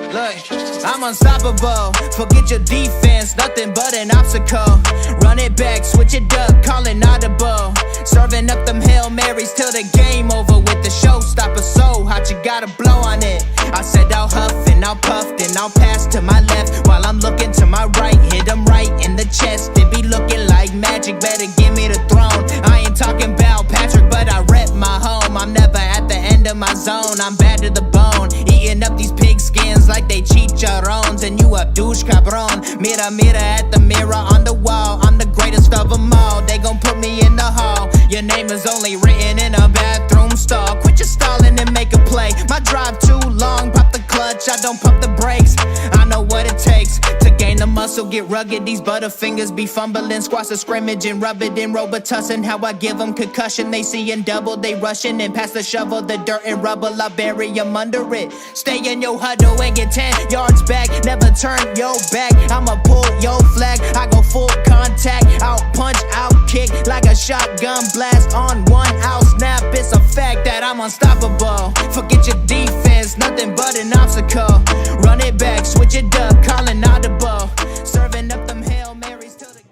Look, I'm unstoppable. Forget your defense, nothing but an obstacle. Run it back, switch it up, call it audible. Serving up them Hail Marys till the game over with. The showstopper so hot, you gotta blow on it. I said I'll huff and I'll puff, then I'll pass to my left while I'm looking to my right. Hit them right in the chest, it be looking like magic. Better give me the throne. I ain't talking about Patrick, but I rep my home. I'm never at the end of my zone, I'm bad to the bone. Eating up these pig skins like they chicharrones. And you a douche cabron. Mira, mira at the mirror on the wall. I'm the greatest of them all. They gon' put me in the hall. Your name is only written in a bathroom stall. Quit your stalling and make a play. My drive too long, pop the clutch, I don't pump the brakes. I know what it takes to gain the muscle, get rugged. These butterfingers be fumbling, squash the scrimmage and rub it in Robitussin. How I give them concussion, they see in double, they rushing and pass the shovel, the dirt and rubble, I bury them under it. Stay in your huddle and get 10 yards back, never turn your back. I'ma pull your flag, I go full contact, out punch, out kick like a shotgun blast on one out snap. It's a fact that I'm unstoppable. Forget your defense, nothing but an obstacle. Run it back, switch it up, calling audible. Serving up them Hail Marys till the...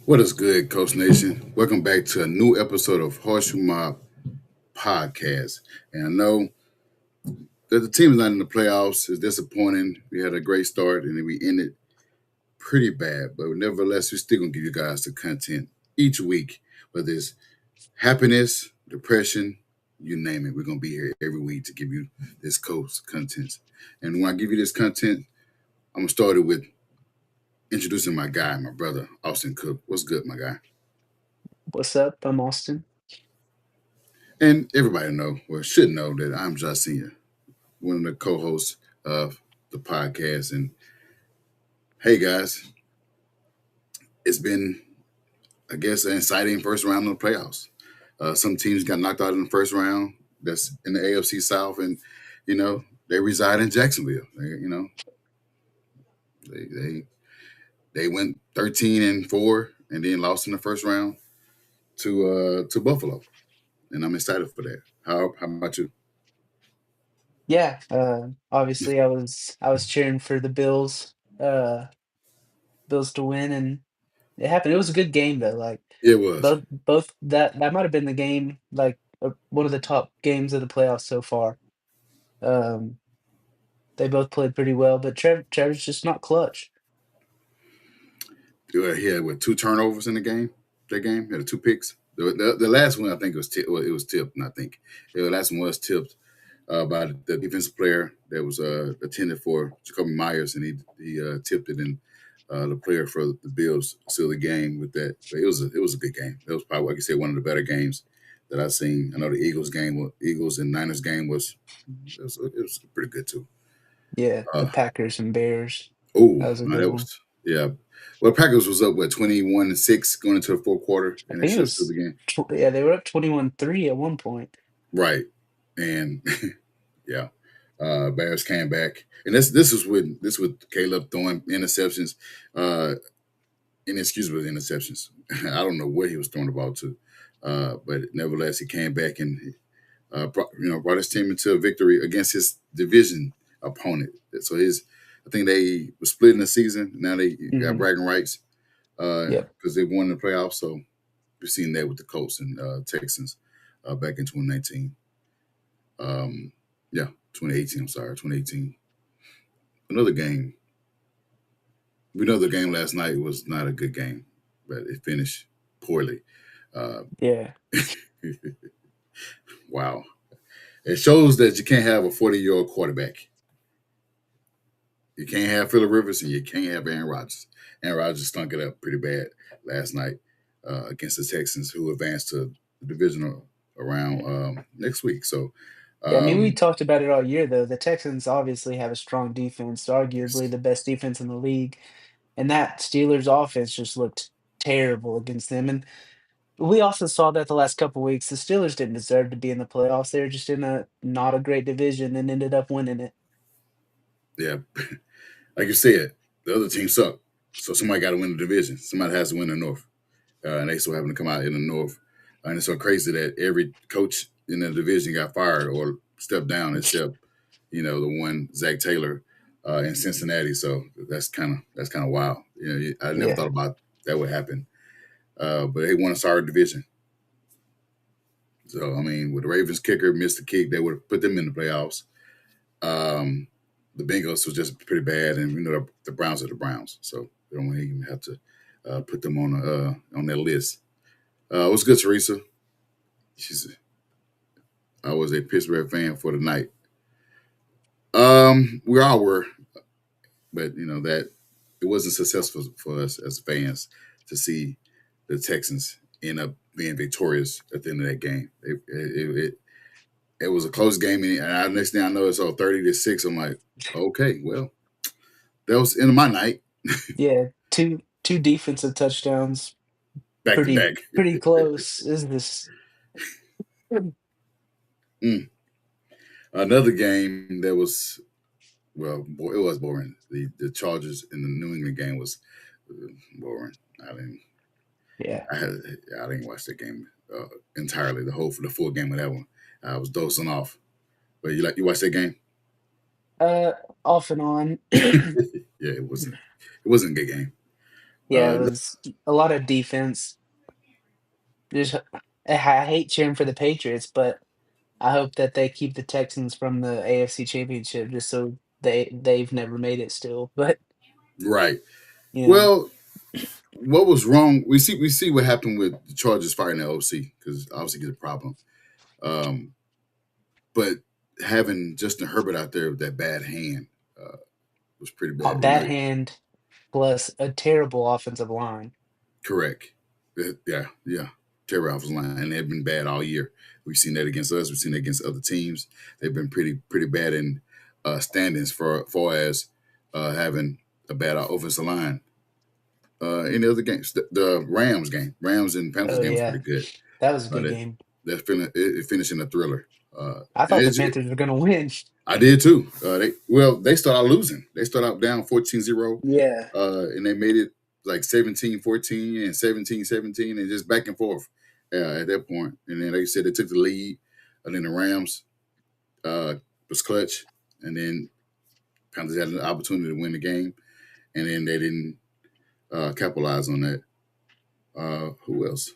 What is good, Coach Nation? Welcome back to a new episode of Horseshoe Mob Podcast. And I know that the team is not in the playoffs. It's disappointing. We had a great start and then we ended pretty bad. But nevertheless, we're still going to give you guys the content each week, whether it's happiness, depression, you name it. We're going to be here every week to give you this coach content. And when I give you this content, I'm going to start it with introducing my guy, my brother, Austin Cook. What's good, my guy? What's up? I'm Austin. And everybody know, or should know, that I'm Josh Sr., one of the co-hosts of the podcast. And hey, guys, it's been, I guess, an exciting first round of the playoffs. Some teams got knocked out in the first round. That's in the AFC South, and they reside in Jacksonville. They went 13-4 and then lost in the first round to Buffalo, and I'm excited for that. How about you? Yeah, obviously I was cheering for the Bills to win, and it happened. It was a good game though. Like It was. both that might have been the game, like one of the top games of the playoffs so far. Um, they both played pretty well, but Trevor's just not clutch. He had 2 turnovers in the game. That game, he had 2 picks. The last one, I think, was tipped. Well, it was tipped, and I think the last one was tipped by the defensive player that was attended for Jacoby Myers, and he tipped it, and the player for the Bills sealed the game with that. But it was a good game. It was probably, like you said, one of the better games that I've seen. I know the Eagles and Niners game was pretty good too. Yeah, the Packers and Bears. Oh, That was a good one. Yeah. Well, Packers was up 21-6 going into the fourth quarter, I and they think it should still was begin. yeah, they were up 21-3 at one point. Right, and yeah, Bears came back, and this is with Caleb throwing interceptions, inexcusable interceptions. I don't know where he was throwing the ball to, but nevertheless, he came back and brought his team into a victory against his division opponent. So I think they were splitting the season. Now they got bragging rights because they won the playoffs. So we've seen that with the Colts and Texans back in 2019. 2018. I'm sorry, 2018. Another game. We know the game last night was not a good game, but it finished poorly. Yeah. Wow. It shows that you can't have a 40-year-old quarterback. You can't have Phillip Rivers and you can't have Aaron Rodgers. Aaron Rodgers stunk it up pretty bad last night against the Texans, who advanced to the divisional round next week. So, Yeah, I mean, we talked about it all year, though. The Texans obviously have a strong defense, arguably the best defense in the league. And that Steelers offense just looked terrible against them. And we also saw that the last couple weeks. The Steelers didn't deserve to be in the playoffs. They were just in a not a great division and ended up winning it. Yeah. Like you said, the other team suck. So somebody got to win the division. Somebody has to win the North. And they so happen to come out in the North. And it's so crazy that every coach in the division got fired or stepped down except the one Zach Taylor in Cincinnati. So that's kind of wild. I never Yeah. thought about that would happen. But they won a sorry division. So I mean, with the Ravens kicker missed the kick, they would have put them in the playoffs. Um, the Bengals was just pretty bad, and the Browns are the Browns, so they don't even have to put them on their list. What's good, Teresa? She's I was a Pittsburgh fan for the night. We all were, but that it wasn't successful for us as fans to see the Texans end up being victorious at the end of that game. It was a close game, and next thing I know, it's all 30-6. I'm like, okay, well, that was end of my night, Yeah. Two defensive touchdowns. back to Pretty back. pretty close. Is this Mm. Another game that was it was boring. The Chargers in the New England game was boring. I didn't Yeah. I had I didn't watch that game entirely. The full game of that one. I was dozing off. But you watched that game? Uh, Off and on. Yeah, it wasn't a good game. Yeah, it Uh, was a lot of defense. Just I hate cheering for the Patriots, but I hope that they keep the Texans from the AFC Championship just so they've never made it still. But, right. you know, Well, what was wrong? We see what happened with the Chargers firing the OC because obviously it's a problem. Um, but having Justin Herbert out there with that bad hand was pretty a bad. bad hand plus a terrible offensive line. Correct. Yeah. Terry offensive line, and they've been bad all year. We've seen that against us. We've seen that against other teams. They've been pretty bad in standings for far as having a bad offensive line. Any other games? The Rams and Panthers Oh, game was yeah. pretty good. That was a good That game. it finished in a thriller. I And thought the Panthers were gonna win. I did too. They start out losing. They start out down 14-0, Yeah. and they made it like 17-14 and 17-17 and just back and forth at that point. And then, like you said, they took the lead, and then the Rams was clutch, and then Panthers had an opportunity to win the game, and then they didn't capitalize on that. Who else?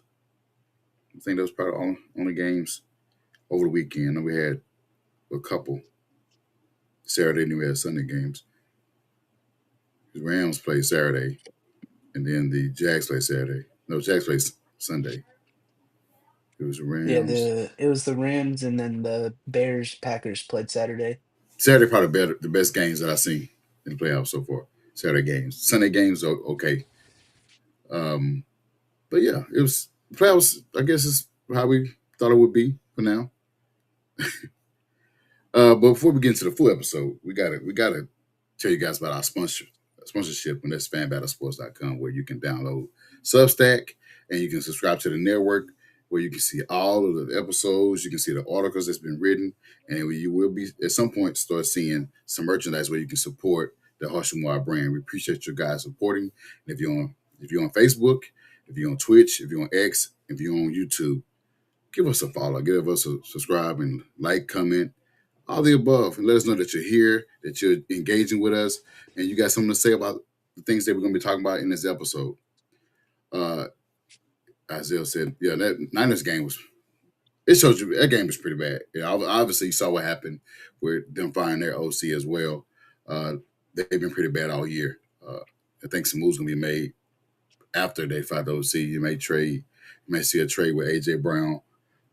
I think that was probably all the games over the weekend. And we had a couple Saturday, and we had Sunday games. The Rams played Saturday, and then the Jags played Saturday. No, Jags played Sunday. It was the Yeah, Rams. it was the Rams and then the Bears Packers played Saturday. Saturday probably the best games that I've seen in the playoffs so far. Saturday games, Sunday games are okay. Um, but yeah, it was playoffs. I guess is how we thought it would be for now. But before we get into the full episode, we gotta tell you guys about our sponsorship, and that's fanbattlesports.com, where you can download Substack and you can subscribe to the network, where you can see all of the episodes, you can see the articles that's been written, and you will be at some point start seeing some merchandise where you can support the Harshumar brand. We appreciate you guys supporting. And if you're on Facebook, if you're on Twitch, if you're on X, if you're on YouTube, give us a follow, give us a subscribe and like, comment, all the above, and let us know that you're here, that you're engaging with us, and you got something to say about the things that we're going to be talking about in this episode. Uh, Isaiah said, yeah, that Niners game it shows you that game was pretty bad. Obviously you saw what happened with them firing their OC as well. They've been pretty bad all year. I think some moves going to be made after they fired the OC. You may see a trade with AJ Brown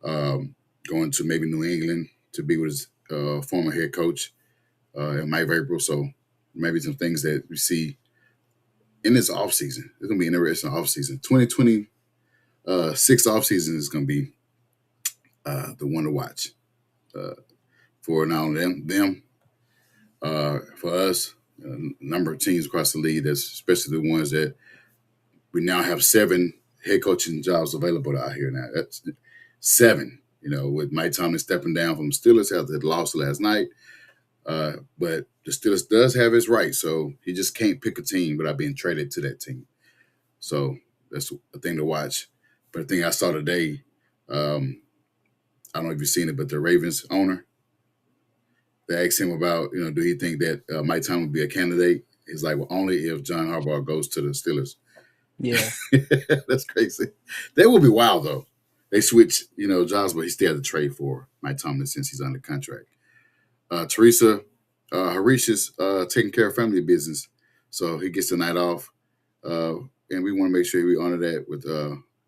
going to maybe New England to be with his former head coach Mike Vrabel. So maybe some things that we see in this offseason. It's going to be an interesting offseason. 2026 offseason is going to be the one to watch for not only them for us, a number of teams across the league, that's especially the ones that we now have 7 head coaching jobs available out here now. That's 7, with Mike Tomlin stepping down from the Steelers after the loss last night. But the Steelers does have his right, so he just can't pick a team without being traded to that team. So that's a thing to watch. But the thing I saw today, I don't know if you've seen it, but the Ravens owner, They asked him about, do he think that Mike Tomlin would be a candidate? He's like, well, only if John Harbaugh goes to the Steelers. Yeah. That's crazy. That would be wild, though. They switch, jobs, but he still had to trade for Mike Tomlin since he's under contract. Teresa Harish is taking care of family business, so he gets the night off, and we want to make sure we honor that with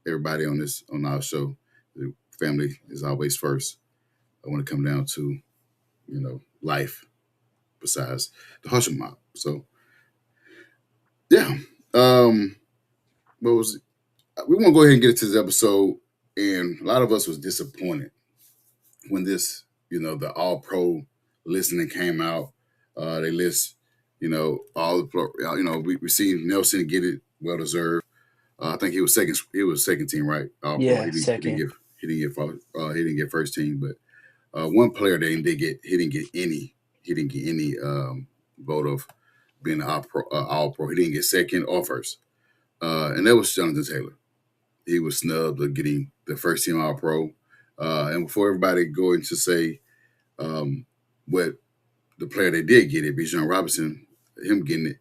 everybody on our show. The family is always first. I want to come down to life besides the hustle mob. So yeah, what was we want to go ahead and get into this episode, and a lot of us was disappointed when this the All Pro listing came out. They list all the we seen Nelson get it, well deserved. I think he was second. He was second team, right? All Pro. Yeah, second. He didn't get first team, but one player he didn't get any vote of being all pro. He didn't get second or first, and that was Jonathan Taylor. He was snubbed of getting the first team All Pro. And before everybody going to say what the player they did get it, Bijan Robinson, him getting it,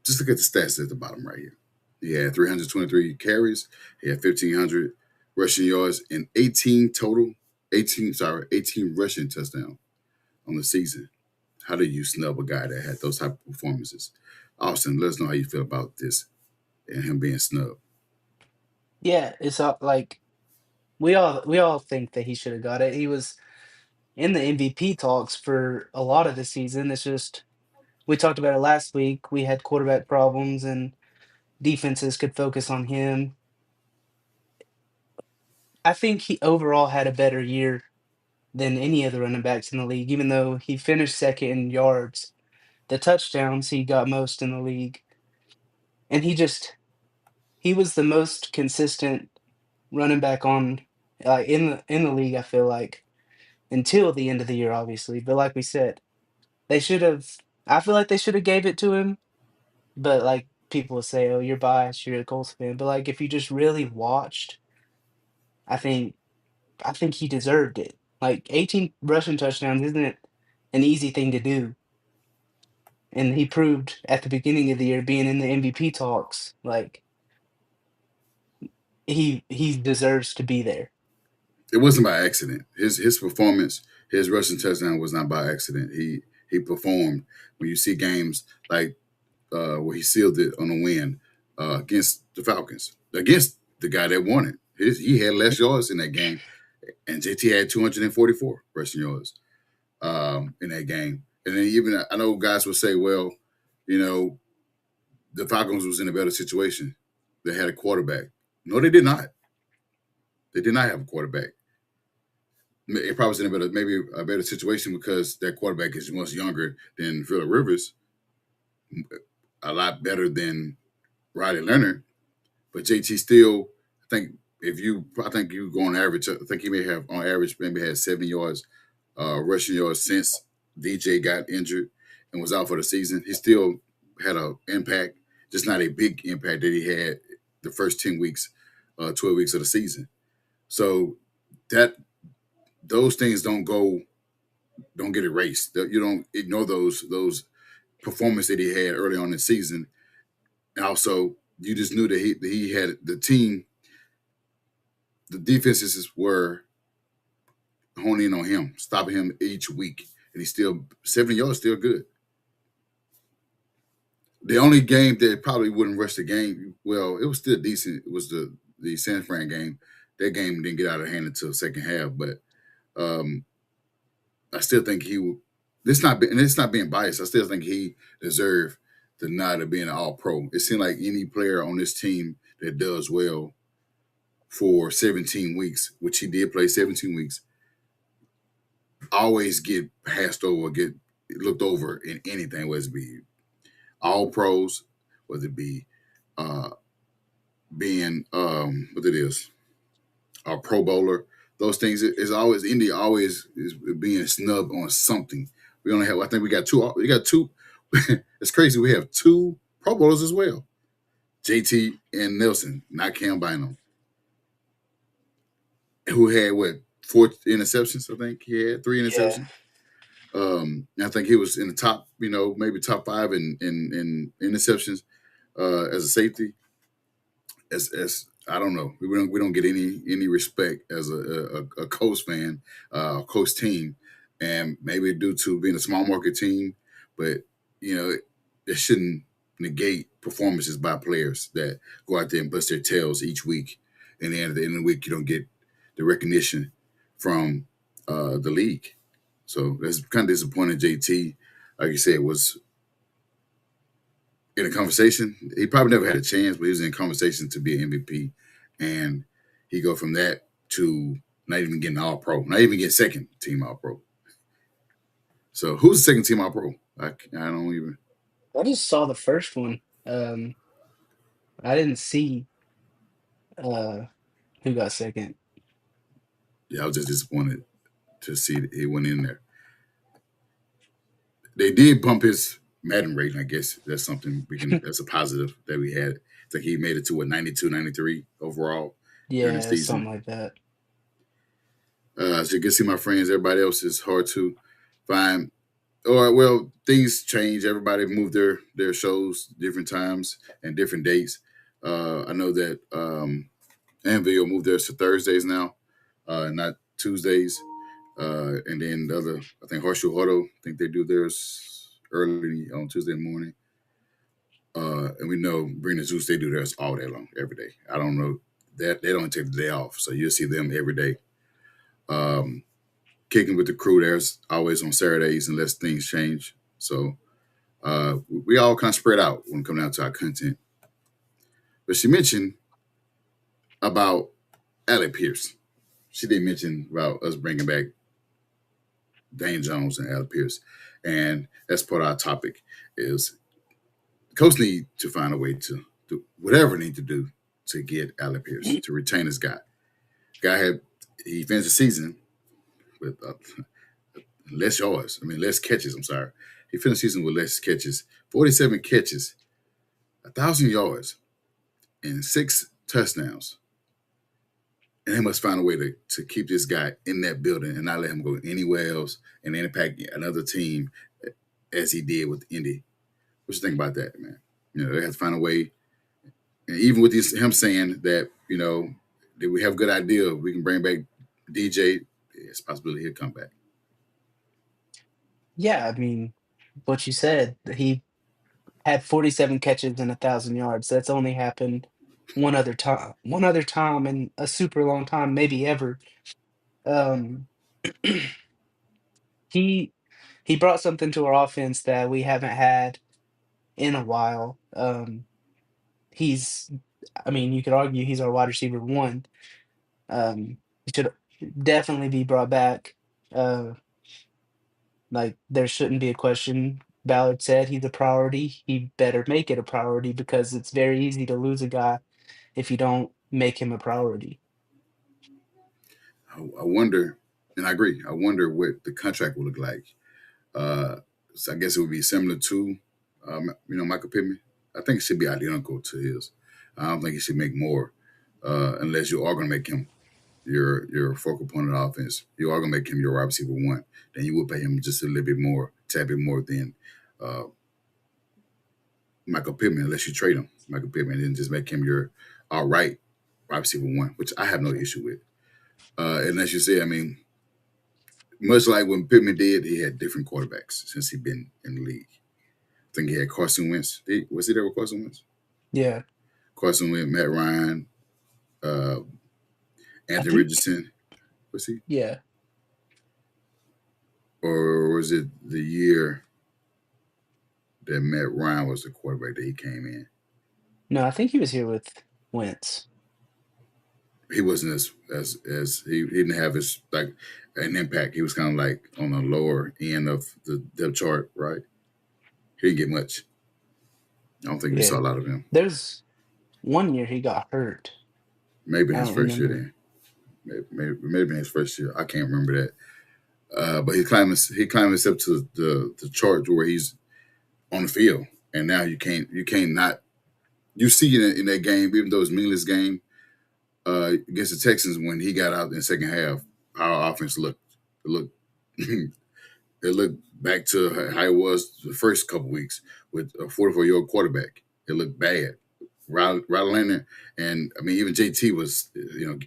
just look at the stats at the bottom right here. He had 323 carries. He had 1,500 rushing yards and 18 rushing touchdowns on the season. How do you snub a guy that had those type of performances? Austin, let us know how you feel about this and him being snubbed. Yeah, it's like we all think that he should have got it. He was in the MVP talks for a lot of the season. It's just we talked about it last week. We had quarterback problems and defenses could focus on him. I think he overall had a better year than any of the running backs in the league, even though he finished second in yards. The touchdowns, he got most in the league. And he was the most consistent running back on in the league, I feel like, until the end of the year, obviously. But like we said, they should have I feel like they should have gave it to him, but like people will say, "Oh, you're biased, you're a Colts fan." But like if you just really watched, I think I think he deserved it. Like 18 rushing touchdowns isn't an easy thing to do. And he proved at the beginning of the year being in the MVP talks, like he deserves to be there. It wasn't by accident. His performance, his rushing touchdown was not by accident. He performed. When you see games like where he sealed it on a win against the Falcons, against the guy that won it. He had less yards in that game, and JT had 244 rushing yards in that game. And then even I know guys will say, well, the Falcons was in a better situation. They had a quarterback. No, they did not. They did not have a quarterback. It probably was in maybe a better situation because that quarterback is much younger than Phillip Rivers, a lot better than Riley Leonard. But JT still, I think you go on average. I think he may have on average maybe had 70 yards, rushing yards since DJ got injured and was out for the season. He still had an impact, just not a big impact that he had the first 10 weeks, 12 weeks of the season. So those things don't get erased. You don't ignore those performances that he had early on in the season. And also, you just knew that he had the team. The defenses were honing in on him, stopping him each week, and he's still 70 yards, still good. The only game that probably wouldn't rush the game, well, it was still decent. It was the San Fran game. That game didn't get out of hand until the second half, but I still think he would. It's not being biased. I still think he deserved the nod of being an All Pro. It seemed like any player on this team that does well for 17 weeks, which he did play 17 weeks, always get passed over, get looked over in anything, whether it be All Pros, whether it be being what it is, a Pro Bowler. Those things is always India always is being snubbed on something. We only have, I think we got two. We got two. It's crazy. We have two Pro Bowlers as well, JT and Nelson, not Cam Bynum, who had what 4 interceptions. I think he had 3 Yeah. interceptions. I think he was in the top, maybe top five in interceptions as a safety. As I don't know, we don't get any respect as a Coast fan, Coast team, and maybe due to being a small market team, but it shouldn't negate performances by players that go out there and bust their tails each week, and then at the end of the week you don't get the recognition from the league. So that's kind of disappointing. JT, like you said, was in a conversation. He probably never had a chance, but he was in conversation to be an MVP, and he go from that to not even getting All Pro, not even getting second team All Pro. So who's the second team All Pro? I don't even. I just saw the first one. I didn't see uh who got second. Yeah, I was just disappointed to see that he went in there. They did bump his Madden rating. I guess that's something we can. That's a positive that we had. It's like he made it to 92, 93 overall during the Yeah, something season. like that. So you can see my friends. Everybody else is hard to find. Or well, things change. Everybody moved their shows different times and different dates. I know that Anvil moved theirs to Thursdays now, not Tuesdays. And then the other, I think Horseshoe Auto, I think they do theirs early on Tuesday morning. And we know Bring the Zeus, they do theirs all day long, every day. I don't know that they don't take the day off, so you'll see them every day. Kicking with the crew, there's always on Saturdays unless things change. So we all kind of spread out when it comes down to our content. But she mentioned about Alec Pierce. She did mention about us bringing back Dane Jones and Alec Pierce. And that's part of our topic is coach need to find a way to do whatever they need to do to get Alec Pierce, to retain his guy. He finished the season with less yards. Less catches. I'm sorry. He finished the season with less catches. 47 catches, 1,000 yards, and 6 touchdowns. And they must find a way to keep this guy in that building and not let him go anywhere else and impact another team as he did with Indy. What you think about that, man? They have to find a way. And even with him saying that, that we have a good idea, we can bring back DJ, it's a possibility he'll come back. Yeah, what you said, he had 47 catches and 1,000 yards. That's only happened one other time in a super long time, maybe ever. Um, he he brought something to our offense that we haven't had in a while. He's, you could argue he's our wide receiver one. He should definitely be brought back. Uh, like there shouldn't be a question. Ballard said he's a priority. He better make it a priority because it's very easy to lose a guy if you don't make him a priority. I wonder, and I agree, I wonder what the contract will look like. So I guess it would be similar to, Michael Pittman. I think it should be identical to his. I don't think he should make more, unless you are going to make him your focal point of the offense. You are going to make him your wide receiver one. Then you will pay him just a little bit more, tad bit more than Michael Pittman, unless you trade him, Michael Pittman, and just make him your outright wide receiver one, which I have no issue with. And as you say, much like when Pittman did, he had different quarterbacks since he'd been in the league. I think he had Carson Wentz. Was he there with Carson Wentz? Yeah. Carson Wentz, Matt Ryan, Anthony think- Richardson. Was he? Yeah. Or was it the year that Matt Ryan was the quarterback that he came in? No, I think he was here with Wentz. He wasn't as he didn't have an impact. He was kind of like on the lower end of the depth chart, right? He didn't get much. I don't think we saw a lot of him. There's one year he got hurt. Maybe I his don't first year remember. then. Maybe his first year. I can't remember that. But he climbed up to the chart where he's on the field, and now you can't not. You see it in that game, even though it's a meaningless game against the Texans when he got out in the second half. Our offense looked it looked back to how it was the first couple weeks with a 44-year-old quarterback. It looked bad. Riley Leonard and I mean even JT was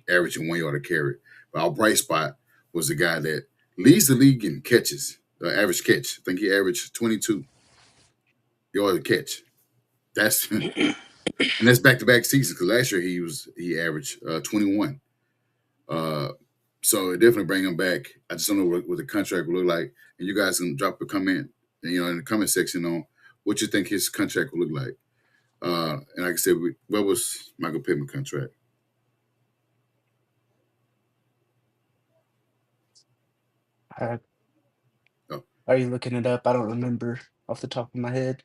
averaging 1 yard a carry. But our bright spot was the guy that leads the league in catches, average catch. I think he averaged 22 yards a catch. That's and that's back to back seasons because last year he averaged 21. Uh, so it definitely bring him back. I just don't know what the contract will look like. And you guys can drop a comment, in the comment section on what you think his contract will look like. And like I said, what was Michael Pittman contract? Uh, Oh, are you looking it up? I don't remember off the top of my head.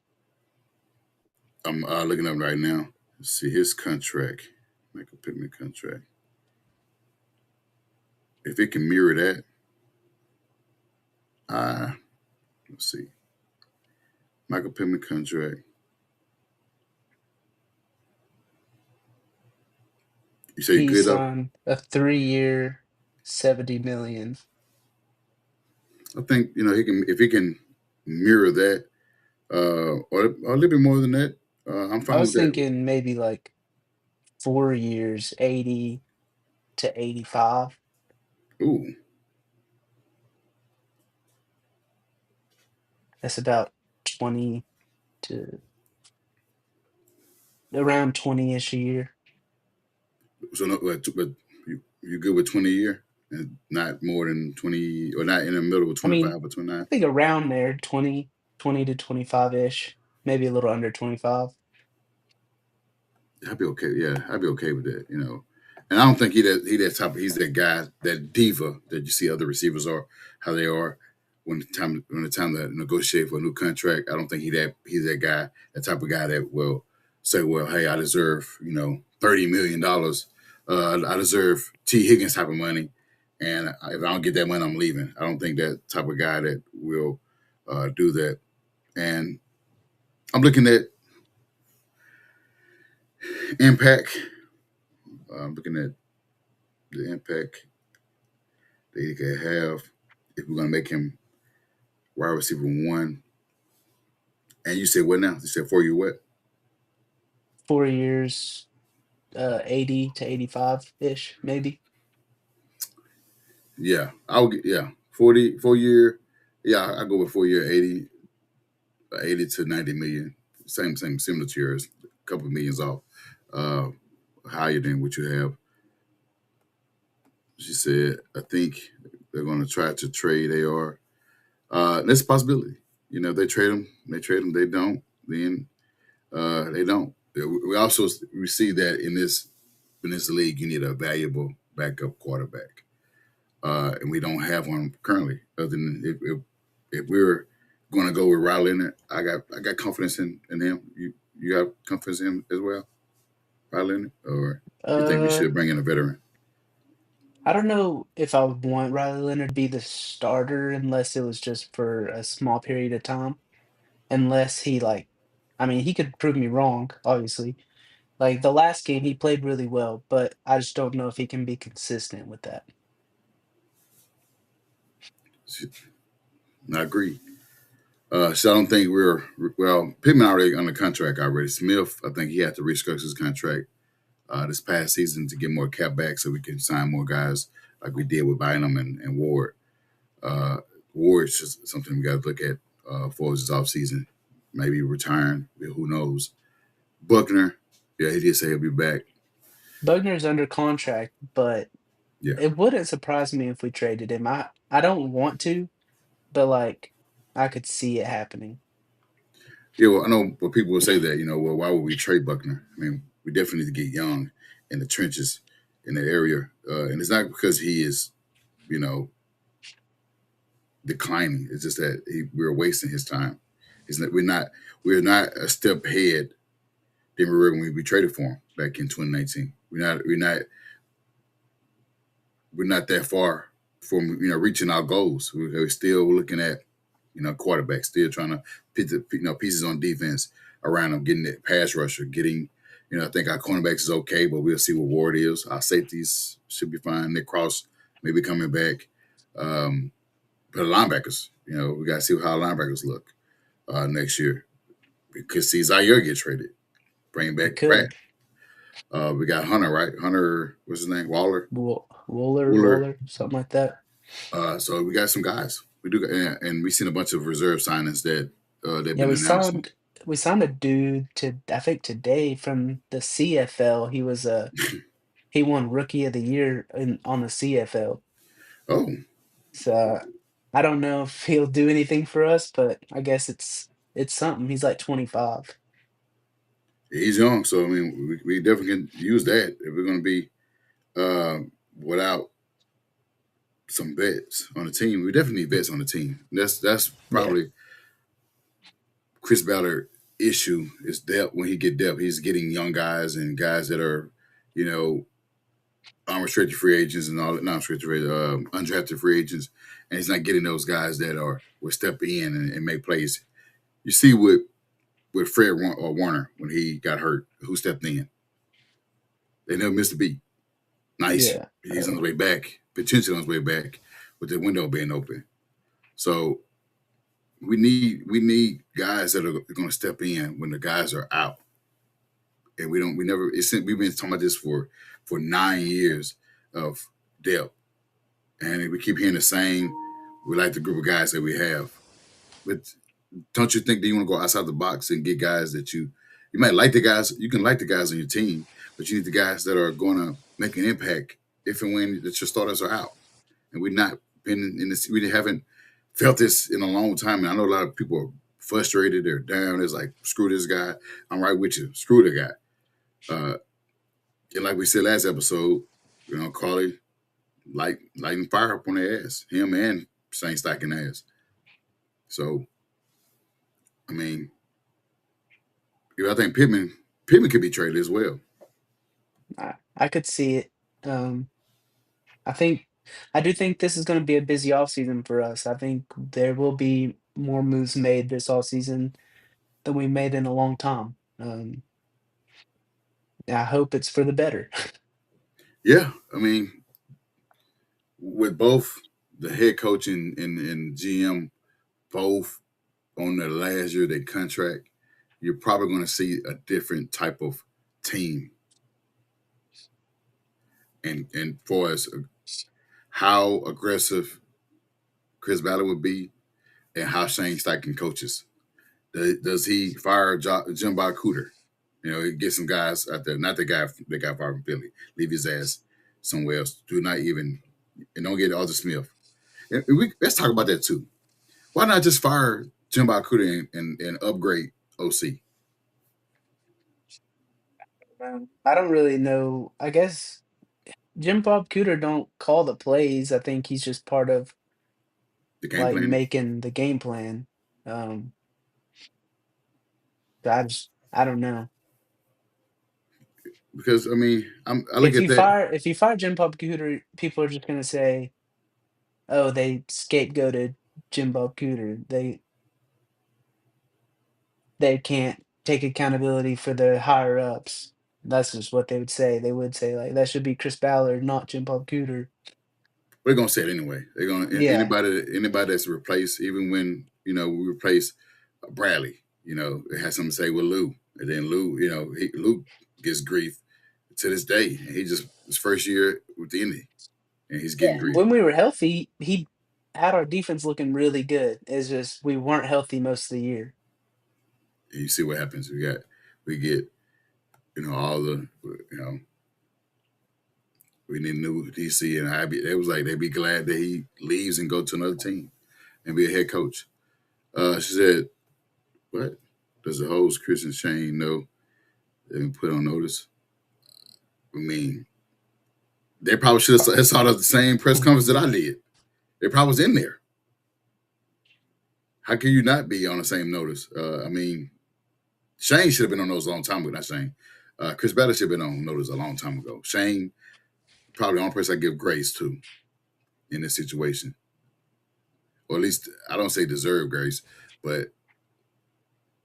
I'm looking up right now. Let's see his contract, Michael Pittman contract. If it can mirror that, let's see. Michael Pittman contract. You say He good up? signed a 3-year, 70 million. I think he can if he can mirror that, or a little bit more than that. I'm I fine with was that. thinking maybe like 4 years, 80 to 85. Ooh, That's about 20 to around 20-ish a year. so no, but you good with 20 a year and not more than 20, or not in the middle of I mean, 25 or 29? I think around there, 20 to 25-ish, maybe a little under 25. I'd be okay. Yeah, I'd be okay with that. And I don't think he's that guy, that diva that you see other receivers are, how they are when the time to negotiate for a new contract. I don't think he's that guy, that type of guy that will say, well, hey, I deserve $30 million. I deserve T Higgins type of money, and if I don't get that money, I'm leaving. I don't think that type of guy that will do that. And I'm looking at impact. I'm looking at the impact that he could have if we're going to make him wide receiver one. And you said what now? You said 4 year what? 4 years, 80 to 85-ish, maybe. Yeah, I'll get 4 year. Yeah, I go with 4 year 80 to 90 million. Same similar to yours. A couple of millions off, uh, higher than what you have. She said, I think they're going to try to trade AR. That's a possibility. If they trade them, they trade them. They don't, then they don't. We also see that in this league, you need a valuable backup quarterback, and we don't have one currently. Other than if we're going to go with Riley Leonard, I got confidence in him. You got confidence in him as well, Riley Leonard, or you think we Uh, should bring in a veteran? I don't know if I would want Riley Leonard to be the starter unless it was just for a small period of time. Unless he like, I mean, he could prove me wrong, obviously. Like the last game, he played really well, but I just don't know if he can be consistent with that. I agree. So I don't think Pittman already under contract already. Smith, I think he had to restructure his contract this past season to get more cap back so we can sign more guys like we did with Bynum and Ward. Uh, Ward's just something we got to look at for this offseason. Maybe retiring, who knows. Buckner, yeah, he did say he'll be back. Bugner's under contract, but Yeah. it wouldn't surprise me if we traded him. I don't want to, but like I could see it happening. Yeah, well, I know, but people will say that, well, why would we trade Buckner? I mean, we definitely need to get Young in the trenches in that area. And it's not because he is, you know, declining. It's just that we're wasting his time. We're not a step ahead than we were when we traded for him back in 2019. We're not that far from reaching our goals. We're still looking at quarterback, still trying to put the pieces on defense around them, getting that pass rusher, getting I think our cornerbacks is okay, but we'll see what Ward is. Our safeties should be fine. Nick Cross may be coming back. But the linebackers, We got to see how linebackers look next year. We could see Zaire get traded, bring We back Pratt. could. We got Hunter, right? Hunter, what's his name? Waller, Wooler, Wooler. something like that. So we got some guys. We do, and we seen a bunch of reserve signings that they've Yeah, been we announcing. signed a dude to I think today from the CFL. He won Rookie of the Year on the CFL. Oh, So I don't know if he'll do anything for us, but I guess it's something. He's like 25. he's young, so I mean, we definitely can use that if we're going to be uh, without some vets on the team. We definitely need vets on the team. That's Yeah, probably Chris Ballard issue is depth. When he get depth, he's getting young guys and guys that are, you know, unrestricted free agents and all that, not unrestricted free, undrafted free agents, and he's not getting those guys that will step in and make plays. You see with Fred or Warner when he got hurt, who stepped in? They never missed a beat. Nice. yeah. He's on his way back, potentially on his way back, with the window being open. So we need guys that are going to step in when the guys are out, and we never. We've been talking about this for 9 years of depth, and we keep hearing the same. We like the group of guys that we have, but don't you think that you want to go outside the box and get guys that you might like the guys. You can like the guys on your team, but you need the guys that are going to make an impact if and when that your starters are out. And we've not been in this. We haven't felt this in a long time. And I know a lot of people are frustrated. They're down. It's like screw this guy. I'm right with you. Screw the guy. And like we said last episode, Carly lighting fire up on their ass. Him and Saint stacking ass. So I mean, I think Pittman could be traded as well. I could see it. Um, I think I do think this is going to be a busy offseason for us. I think there will be more moves made this offseason than we made in a long time. I hope it's for the better. Yeah, I mean, with both the head coach and GM both on their last year of their contract, you're probably going to see a different type of team. And for us, how aggressive Chris Ballard would be, and how Shane Steichen coaches. Does he fire Jim Bob Cooter? He get some guys out there, not the guy that got fired from Philly. Leave his ass somewhere else. Do not even, and don't get Arthur Smith. And let's talk about that too. Why not just fire Jim Bob Cooter and upgrade OC? I don't really know. I guess Jim Bob Cooter don't call the plays. I think he's just part of The game like planning, making the game plan. Um, I don't know. because I mean, I look at that. If you fire Jim Bob Cooter, people are just gonna say, "Oh, they scapegoated Jim Bob Cooter. They can't take accountability for the higher ups." That's just what they would say. They would say like that should be Chris Ballard, not Jim Bob Cooter. They're gonna say it anyway. They're gonna Yeah, anybody that's replaced, even when we replace Bradley, it has something to say with Lou, and then Lou, Lou gets grief to this day. And he just his first year with the Indy, and he's getting yeah. grief. When we were healthy, he had our defense looking really good. It's just we weren't healthy most of the year. And you see what happens. We get all the we need a new DC, and it was like they'd be glad that he leaves and go to another team and be a head coach. She said, "What does the host Christian Shane know? They've been put on notice." I mean, they probably should have saw the same press conference that I did. They probably was in there. How can you not be on the same notice? I mean, Shane should have been on notice a long time ago. Not Shane. Chris Ballard should have been on notice a long time ago. Shane, probably the only person I give grace to in this situation. Or at least, I don't say deserve grace, but,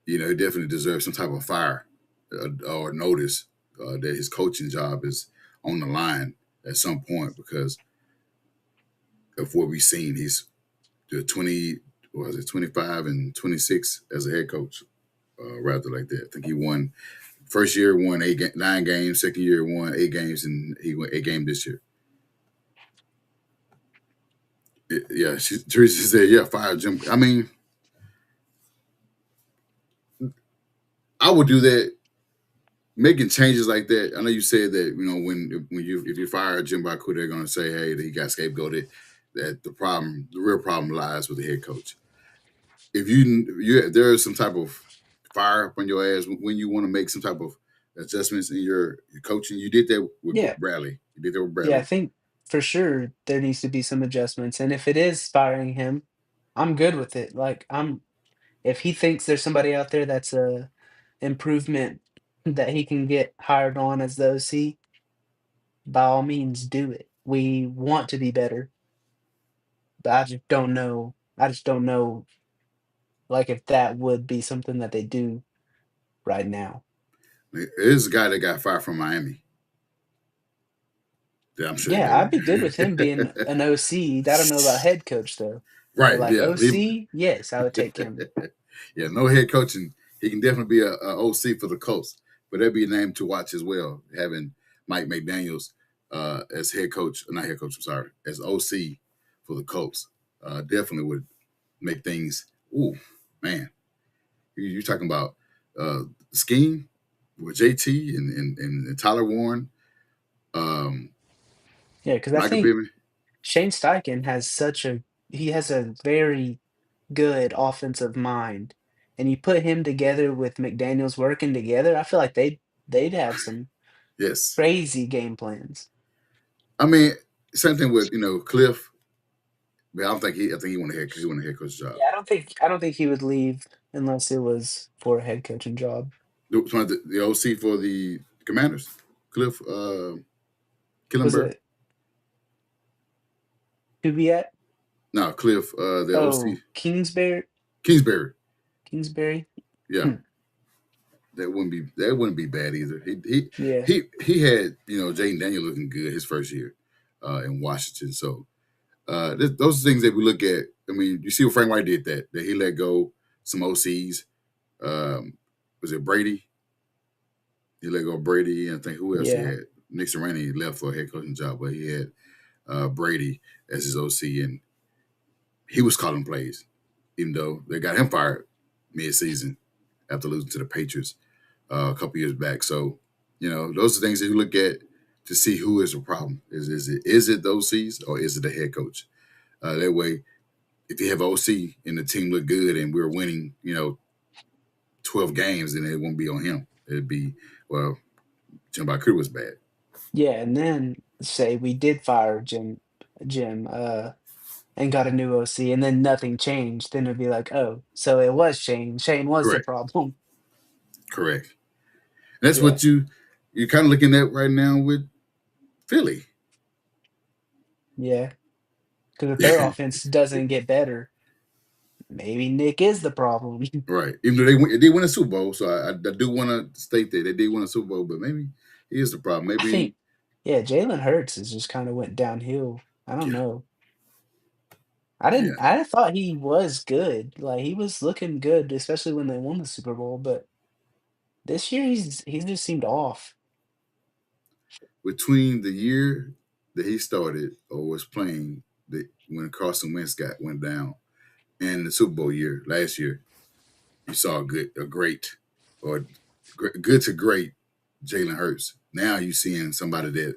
he definitely deserves some type of fire or notice that his coaching job is on the line at some point because of what we've seen. He's the 20, what was it, 25 and 26 as a head coach, rather like that. I think he won first year won 9 games, second year won 8 games, and he won 8 games this year. Yeah, Teresa said, yeah, fire Jim. I mean, I would do that. Making changes like that. I know you said that when you if you fire Jim Baku, they're going to say, hey, that he got scapegoated. That the real problem lies with the head coach. If there is some type of fire up on your ass when you want to make some type of adjustments in your coaching. You did that with Yeah. Bradley. You did that with Yeah, I Bradley. think for sure there needs to be some adjustments, and if it is firing him, I'm good with it. Like, if he thinks there's somebody out there that's a improvement that he can get hired on as the OC, by all means do it. We want to be better, but I just don't know, like, if that would be something that they do right now. There's a guy that got fired from Miami. Yeah, I'm sure Yeah, that I'd be good with him being an OC. I don't know about head coach though, but right. like Yeah. OC, yes, I would take him. Yeah, no head coaching. He can definitely be a OC for the Colts, but that'd be a name to watch as well. Having Mike McDaniel's as head coach, not head coach. I'm sorry, as OC for the Colts, definitely would make things. Ooh, man, you're talking about scheme with JT and Tyler Warren, um, Yeah, because I Michael think Pittman. Shane Steichen has he has a very good offensive mind, and you put him together with McDaniels working together, I feel like they'd have some Yes, crazy game plans. I mean same thing with Cliff. But I don't think he. I think he want a head. He want a head coach job. Yeah, I don't think he would leave unless it was for a head coaching job. The OC for the Commanders, Cliff Was Killenberg. it Kubiak? No, Cliff the OC Oh, Kingsbury. Kingsbury? Yeah, Hmm, that wouldn't be bad either. yeah, He had Jaden Daniel looking good his first year in Washington. So those are things that we look at. I mean, you see what Frank White did that he let go some OCs. Was it Brady? He let go of Brady, and I think who else he yeah, had? Nick Sirianni left for a head coaching job, but he had Brady as his OC, and he was calling plays, even though they got him fired mid-season after losing to the Patriots a couple years back. So, those are things that you look at to see who is the problem. Is it the OCs or is it the head coach? That way, if you have OC and the team look good and we're winning, 12 games, then it won't be on him. It'd be, well, Jim Baku was bad. yeah, and then say we did fire Jim, and got a new OC, and then nothing changed, then it'd be like, "Oh, so it was Shane. Shane was the Correct. problem." Correct. And that's Yeah, what you're kind of looking at right now with Philly. yeah. Because if their offense doesn't get better, maybe Nick is the problem. Right. Even though they win a Super Bowl, so I do want to state that they did win a Super Bowl, but maybe he is the problem. I Maybe, think yeah, Jalen Hurts has just kinda went downhill. I don't yeah, know. yeah. I thought he was good, like, he was looking good, especially when they won the Super Bowl, but this year he's just seemed off. Between the year that he started or was playing, when Carson Wentz went down, and the Super Bowl year last year, you saw a great, or good to great Jalen Hurts. Now you seeing somebody that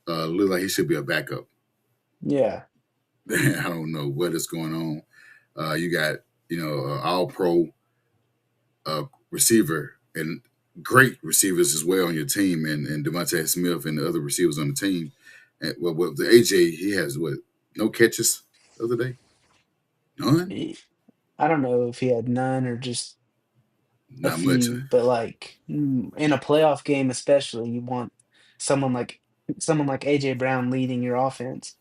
look like he should be a backup. Yeah, I don't know what is going on. You got all pro receiver and great receivers as well on your team, and Devontae Smith and the other receivers on the team. And well, the AJ he has no catches the other day, none, he I don't know if he had none or just a not much. few, but, like, in a playoff game especially, you want someone like someone like AJ Brown leading your offense,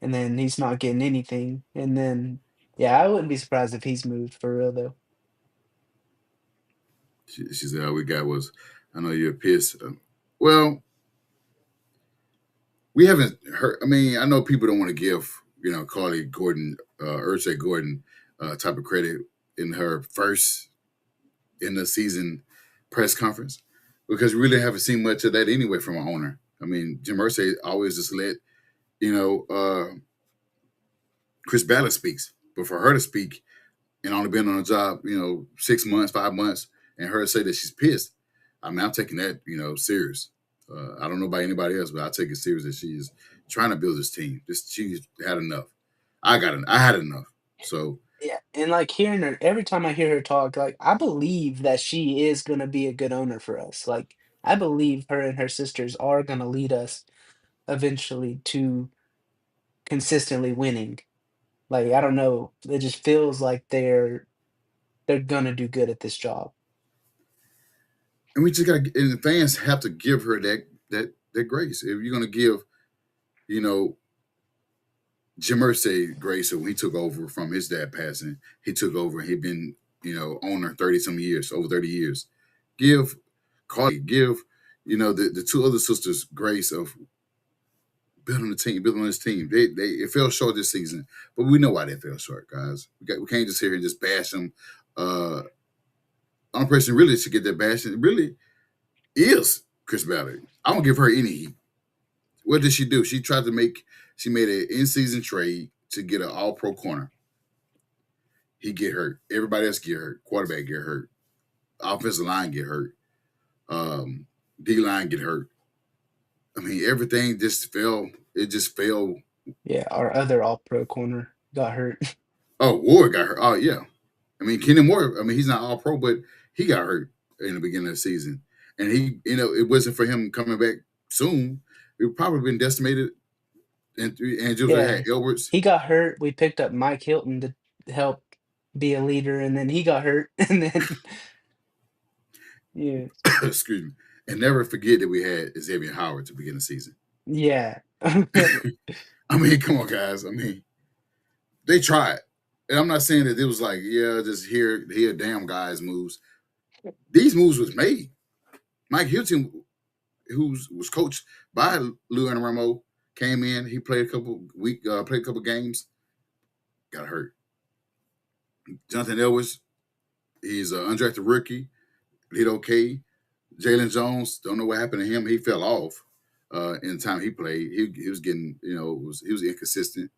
and then he's not getting anything, and then yeah, I wouldn't be surprised if he's moved for real though. She said all we got was, I know you're pissed. Well, we haven't heard. I mean, I know people don't want to give Carly Gordon, Ursay Gordon type of credit in her first in the season press conference because we really haven't seen much of that anyway from our owner. I mean, Jim Irsay always just let you know Chris Ballard speaks, but for her to speak and only been on the job 6 months, 5 months, and her say that she's pissed. I mean, I'm taking that serious. I don't know about anybody else, but I take it serious that she is trying to build this team. She's had enough. I had enough. So Yeah, and, like, hearing her every time I hear her talk, like, I believe that she is gonna be a good owner for us, like, I believe her and her sisters are gonna lead us eventually to consistently winning. Like, I don't know, it just feels like they're gonna do good at this job. and we just got and the fans have to give her that grace. If you're gonna give, you know, Jim Irsay grace when he took over from his dad passing, he took over. He'd been owner 30 some years, over 30 years. Give Carly, give the two other sisters grace of building the team, building on this team. They it fell short this season, but we know why they fell short, guys. We can't just sit here and just bash them. Only person really should get that bashing really is Chris Ballard. I don't give her any heat. What did she do? She made an in-season trade to get an all-pro corner. He get hurt. Everybody else get hurt. Quarterback get hurt. Offensive line get hurt. D line get hurt. I mean, everything just fell. It just fell. Yeah, our other all-pro corner got hurt. Oh, Ward got hurt. Oh, yeah. I mean, Kenny Moore. I mean, he's not all-pro, but he got hurt in the beginning of the season, and it wasn't for him coming back soon. It would probably been decimated. And Jules Yeah, had Edwards. he got hurt, we picked up Mike Hilton to help be a leader, and then he got hurt, and then yeah. Excuse me. And never forget that we had Xavier Howard to begin the season. Yeah. I mean, come on, guys. I mean, they tried. And I'm not saying that it was like, yeah, just here damn guys moves. These moves was made. Mike Hilton, who was coached by Lou Anarumo, came in. He played played a couple games, got hurt. Jonathan Edwards, he's an undrafted rookie, did okay. Jalen Jones, don't know what happened to him. He fell off in the time he played. He was getting, he was inconsistent.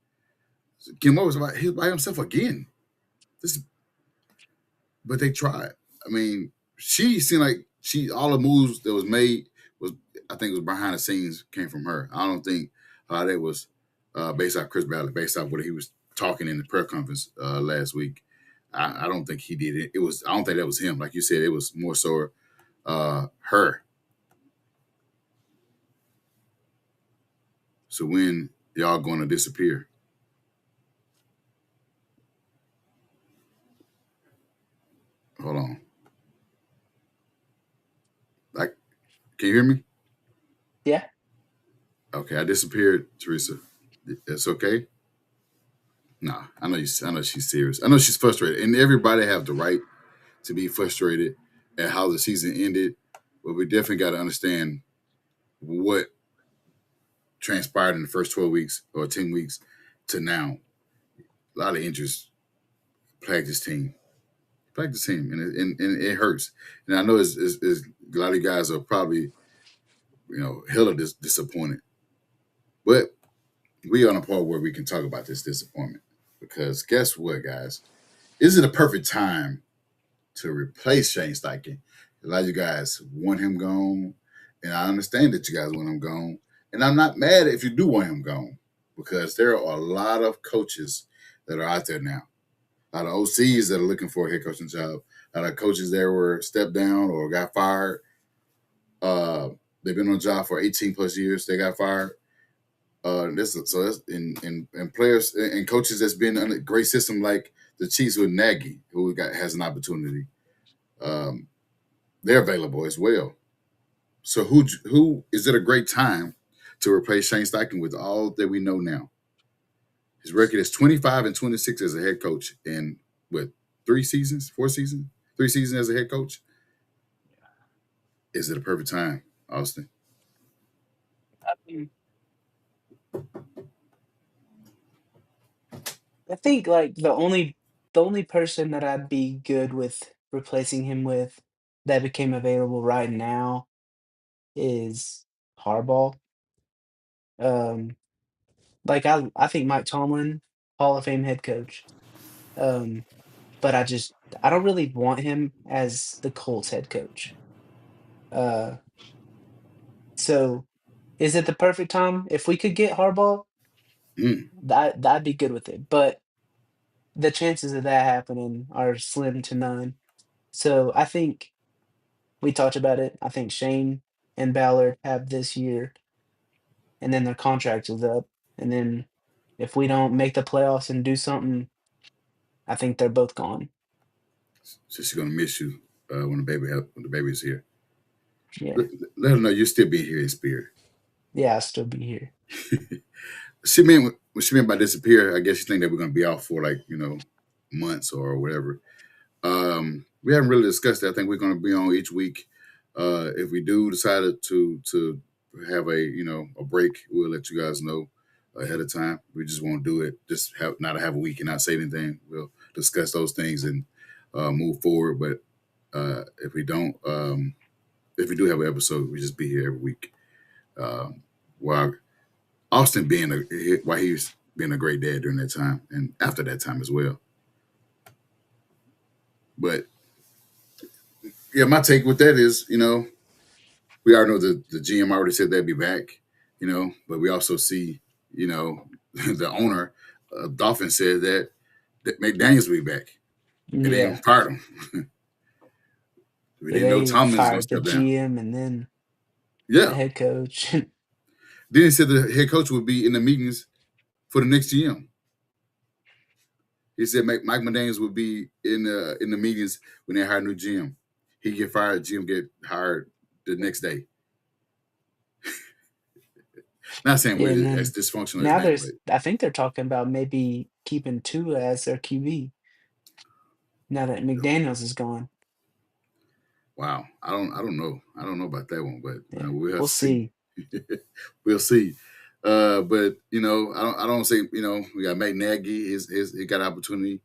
Kim Moore he was by himself again. But they tried. I mean, she seemed like all the moves that was made was, I think it was behind the scenes, came from her. I don't think that was based off Chris Ballard, based off what he was talking in the press conference last week. I don't think he did it. I don't think that was him. Like you said, it was more so her. So when y'all going to disappear? Hold on. Like, can you hear me? Yeah. Okay, I disappeared, Teresa. It's okay. Nah, I know she's serious. I know she's frustrated, and everybody have the right to be frustrated at how the season ended. But we definitely got to understand what transpired in the first 12 weeks or 10 weeks to now. A lot of injuries plagued this team. And it hurts. And I know it's a lot of guys are probably, hella disappointed. But we on a part where we can talk about this disappointment. Because guess what, guys? Is it a perfect time to replace Shane Steichen? A lot of you guys want him gone. And I understand that you guys want him gone. And I'm not mad if you do want him gone. Because there are a lot of coaches that are out there now. A lot of OCs that are looking for a head coaching job. A lot of coaches that were stepped down or got fired. They've been on the job for 18 plus years. They got fired. And players and coaches that's been in a great system like the Chiefs with Nagy, who has an opportunity. They're available as well. So who is it a great time to replace Shane Steichen with all that we know now? His record is 25-26 as a head coach in what, 4 seasons? 3 seasons as a head coach. Is it a perfect time, Austin? I mean, I think like the only person that I'd be good with replacing him with that became available right now is Harbaugh. Um, like I think Mike Tomlin, Hall of Fame head coach. Um, but I don't really want him as the Colts head coach. Uh, so is it the perfect time? If we could get Harbaugh, Mm. that'd be good with it. But the chances of that happening are slim to none. So I think we talked about it. I think Shane and Ballard have this year, and then their contract is up. And then if we don't make the playoffs and do something, I think they're both gone. So she's gonna miss you when the baby's here. Yeah. Let her know you still be here in spirit. Yeah, I'll still be here. She meant when she meant by disappear. I guess she think that we're gonna be off for like months or whatever. We haven't really discussed that. I think we're gonna be on each week. If we do decide to have a break, we'll let you guys know ahead of time. We just won't do it. Just not have a week and not say anything. We'll discuss those things and move forward. But if we don't, if we do have an episode, we just be here every week. While Austin while he's being a great dad during that time and after that time as well. But yeah, my take with that is, we already know the GM already said they'd be back, but we also see, the owner of Dolphins said that McDaniels will be back and they Yeah. even fired him. We Yeah, didn't know they Tomlin's going to fired the step down. GM and then the Yeah. head coach. Then he said the head coach would be in the meetings for the next GM. He said Mike McDaniels would be in the meetings when they hire a new GM. He get fired, GM get hired the next day. Not saying Yeah, and we're as then dysfunctional as now that, but I think they're talking about maybe keeping Tua as their QB now that McDaniels is gone. wow, I don't know. I don't know about that one, but Yeah, we'll have we'll to see. see. We'll see. But I don't say we got Matt Nagy. He got an opportunity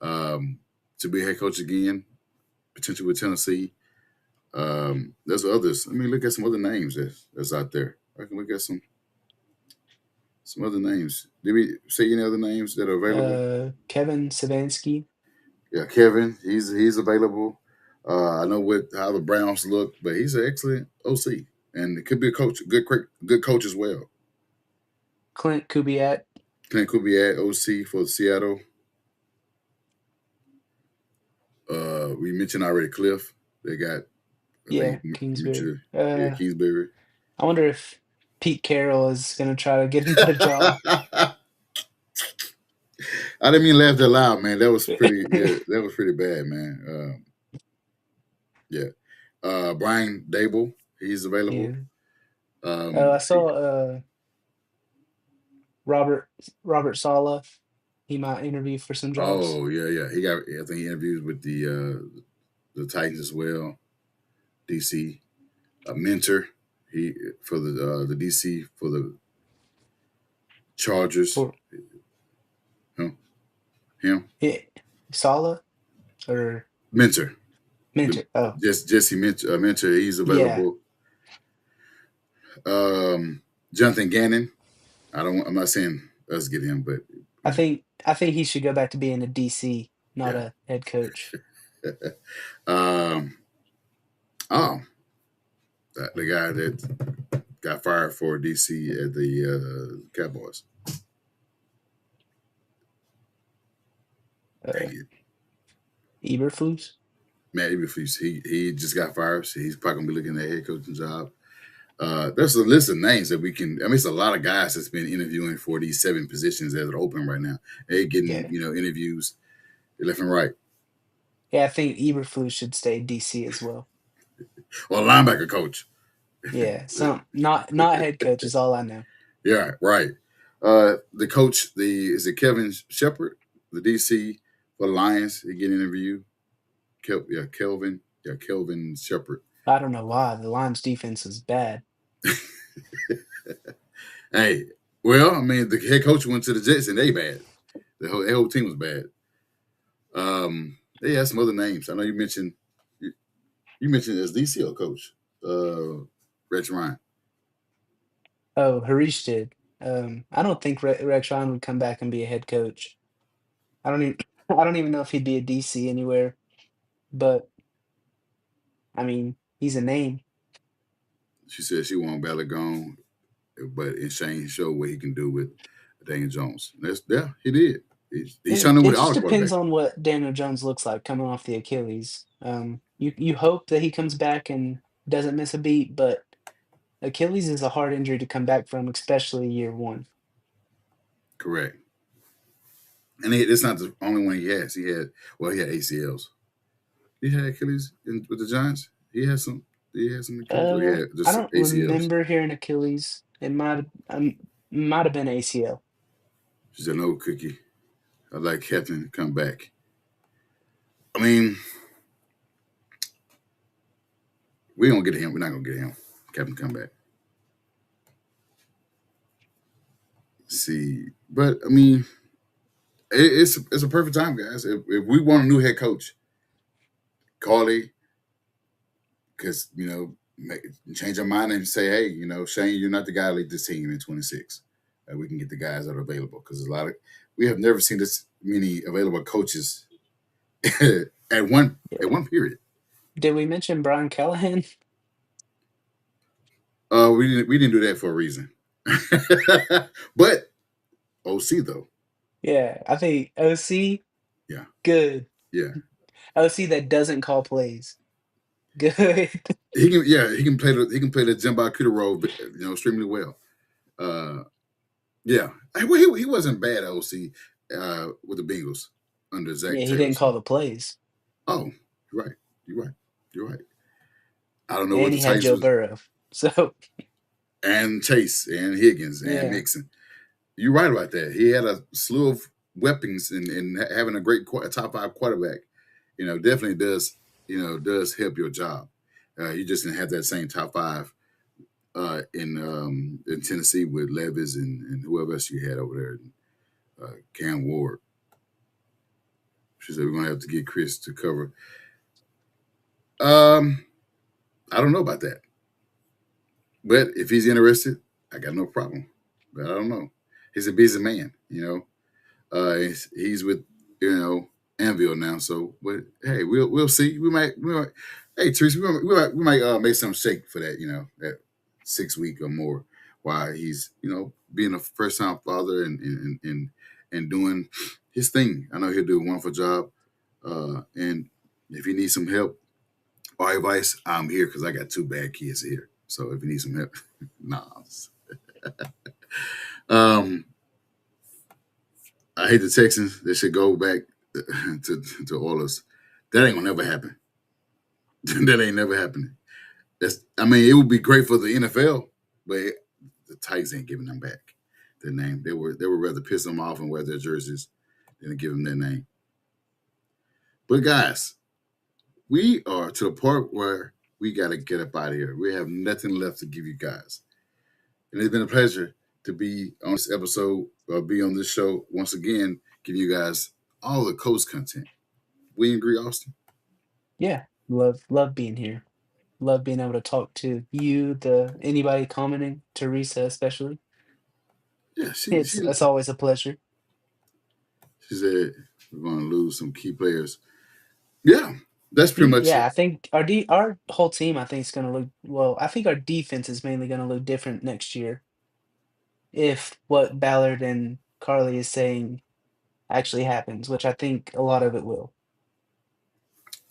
to be head coach again, potentially with Tennessee. There's others. Let me look at some other names that's out there. I can look at some other names. Did we say any other names that are available? Kevin Savansky. Yeah, Kevin. He's available. I know how the Browns look, but he's an excellent OC, and it could be a coach, good coach as well. Clint Kubiak. Clint Kubiak, OC for Seattle. We mentioned already Cliff. They got, I Yeah, think, Kingsbury. Richard, yeah, Kingsbury. I wonder if Pete Carroll is gonna try to get him that job. I didn't mean to laugh that loud, man. That was pretty. Yeah, that was pretty bad, man. Yeah. Brian Dable, he's available. Yeah. I saw Robert Sala. He might interview for some jobs. Oh yeah. I think he interviews with the Titans as well. DC, a mentor. He for the DC for the Chargers. For Him yeah, Sala or mentor. Mentor. Oh, Jesse mentor. He's yeah. available. Jonathan Gannon. I'm not saying us get him, but I think he should go back to being a DC, not yeah. a head coach. um. Oh, the guy that got fired for DC at the Cowboys. Dang it. Eberflus. Matt Eberflus, he just got fired, so he's probably gonna be looking at a head coaching job. There's a list of names that we can. I mean, it's a lot of guys that's been interviewing for these 7 positions that are open right now. They're getting Yeah. Interviews left and right. Yeah, I think Eberflus should stay DC as well. Or linebacker coach. Yeah, not head coach is all I know. Yeah, right. The coach, is it Kevin Shepard, the DC for the Lions? He get interviewed. Kelvin Shepard. I don't know why the Lions defense is bad. Hey, well, I mean, the head coach went to the Jets and they bad. The whole team was bad. They had some other names. I know you mentioned as DCL coach, Rex Ryan. Oh, Harish did. I don't think Rex Ryan would come back and be a head coach. I don't even I don't even know if he'd be a DC anywhere. But I mean, he's a name. She said she want Balagon, but Shane showed what he can do with Daniel Jones. He did. He's trying to It with just all the depends quarterbacks. on what Daniel Jones looks like coming off the Achilles. You hope that he comes back and doesn't miss a beat, but Achilles is a hard injury to come back from, especially year one. Correct. And it's not the only one he has. He had ACLs. He had Achilles with the Giants. He had some Achilles, or he had I just don't ACLs. remember hearing Achilles. It might have been ACL. She said, "No, Cookie. I'd like Captain to come back." I mean, we don't get him. We're not gonna get him. Captain come back. See, but I mean, it's a perfect time, guys. If we want a new head coach, Carly, because change our mind and say, hey, Shane, you're not the guy to lead this team in 26. We can get the guys that are available because we have never seen this many available coaches at one Yeah. period. Did we mention Brian Callahan? We didn't do that for a reason. But OC though, Yeah, I think OC, yeah, good. yeah, OC that doesn't call plays. Good. he can play the Jimbo Cuda role, extremely well. Uh, yeah, well, he wasn't bad at OC with the Bengals under Zach Yeah, he Taylor. didn't call the plays. Oh, you're right. You're right. You're right. I don't know what And the he had Titans Joe was, Burrow. So, and Chase and Higgins and yeah. Mixon. You're right about that. He had a slew of weapons, and having a great top five quarterback, definitely does help your job. You just didn't have that same top five in Tennessee with Levis and whoever else you had over there, Cam Ward. She said we're gonna have to get Chris to cover. I don't know about that, but if he's interested, I got no problem. But I don't know. He's a busy man. He's with Anvil now. So, but hey, we'll see. We might. Hey, Teresa, we might make some shake for that. That 6 week or more, while he's being a first time father and doing his thing. I know he'll do a wonderful job. And if you need some help or advice, I'm here because I got two bad kids here. So if you need some help, nah. Um, I hate the Texans. They should go back to Oilers. That ain't gonna never happen. That ain't never happening. It would be great for the NFL, but the Titans ain't giving them back their name. They would rather piss them off and wear their jerseys than to give them their name. But guys, we are to the point where we got to get up out of here. We have nothing left to give you guys. And it's been a pleasure to be on this episode, be on this show once again, giving you guys all the coast content. We agree, Austin? Yeah. Love being here. Love being able to talk to you, anybody commenting, Teresa especially. Yeah, she It's always a pleasure. she said we're going to lose some key players. Yeah, that's pretty much Yeah, it. I think our whole team I think is gonna look well. I think our defense is mainly gonna look different next year if what Ballard and Carly is saying actually happens, which I think a lot of it will.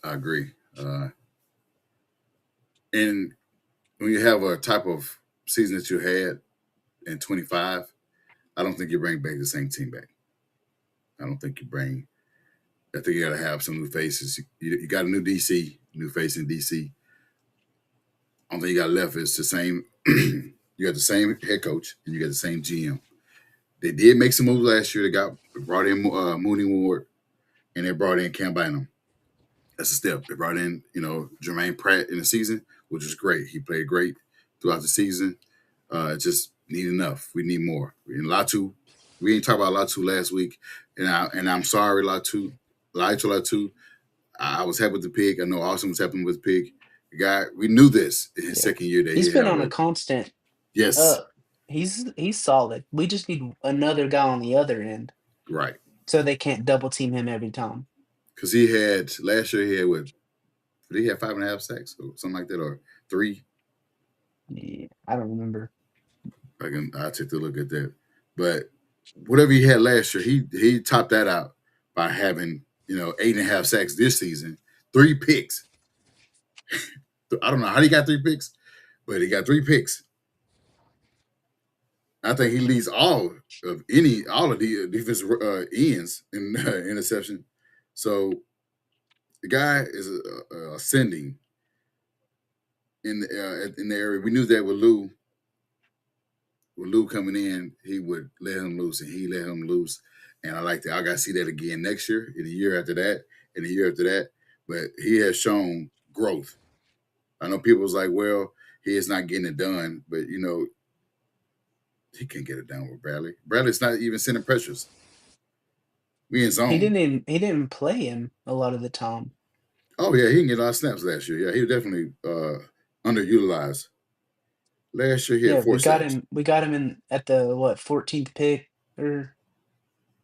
I agree. And when you have a type of season that you had in 25, I don't think you bring back the same team back. I don't think you bring. I think you got to have some new faces. You got a new DC, new face in DC. Only thing you got left is the same. You got the same head coach and you got the same GM. They did make some moves last year. They brought in Mooney Ward and they brought in Cam Bynum. That's a step. They brought in Jermaine Pratt in the season, which was great. He played great throughout the season. Just need enough. We need more. In Latu, We ain't talked about Latu last week, and I'm sorry, Latu. I was happy with the pick. I know Austin was happy with the pick. The guy, we knew this in his Yeah. second year that He's he been have on a a constant yes, up. He's solid. We just need another guy on the other end right. so they can't double team him every time. Because he had last year he had what did he have 5.5 sacks or something like that or three? Yeah, I don't remember. I take a look at that. But whatever he had last year, he topped that out by having 8.5 sacks this season, 3 picks. I don't know how he got 3 picks, but he got 3 picks. I think he leads all of the defensive ends in interception. So the guy is ascending in the area. We knew that with Lou coming in, he would let him loose, and he let him loose. And I like that. I got to see that again next year, in the year after that, and the year after that. But he has shown growth. I know people was like, well, he is not getting it done, but he can get it done with Bradley. Bradley's not even sending pressures. We in zone. He didn't play him a lot of the time. Oh yeah, he didn't get a lot of snaps last year. Yeah, he was definitely underutilized. Last year he had Yeah, four sacks. we got him in at the what 14th pick or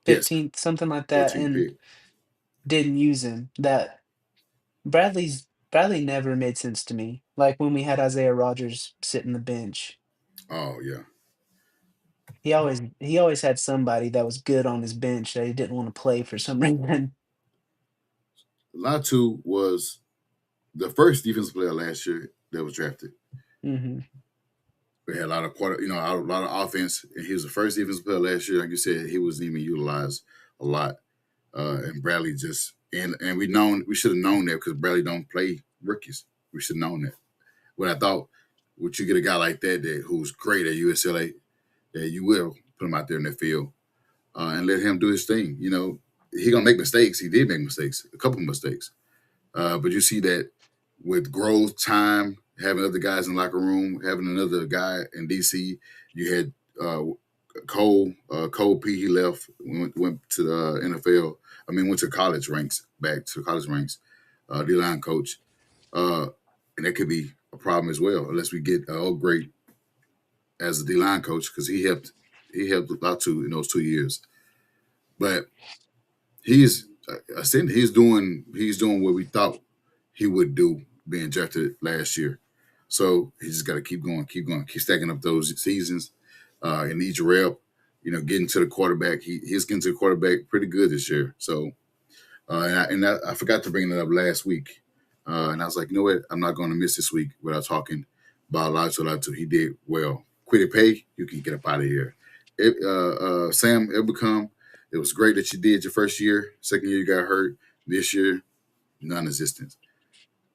Yes, 15th, something like that, 14 and pick. didn't use him. That Bradley never made sense to me. Like when we had Isaiah Rogers sitting the bench. Oh yeah. He always had somebody that was good on his bench that he didn't want to play for some reason. Latu was the first defensive player last year that was drafted. Hmm. We had a lot of a lot of offense, and he was the first defensive player last year. Like you said, he wasn't even utilized a lot. And Bradley just and we should have known that because Bradley don't play rookies. We should have known that. What I thought, would you get a guy like that who's great at USLA, that you will put him out there in the field and let him do his thing. He gonna make mistakes. He did make mistakes, a couple of mistakes. But you see that with growth, time, having other guys in the locker room, having another guy in DC, you had Cole P. He left, went to the NFL. I mean, went to college ranks, back to college ranks, D-line coach. And that could be a problem as well, unless we get upgrade as a D-line coach, because he helped a lot too in those 2 years. But he's ascending. He's doing what we thought he would do being drafted last year. So he just got to keep going, keep stacking up those seasons in each rep. Getting to the quarterback. He's getting to the quarterback pretty good this year. So I forgot to bring it up last week, and I was like, you know what? I'm not going to miss this week without talking about Latu. He did well. Quit pay. You can get up out of here. Sam Ebicom, it was great that you did your first year. Second year you got hurt. This year, non-existent.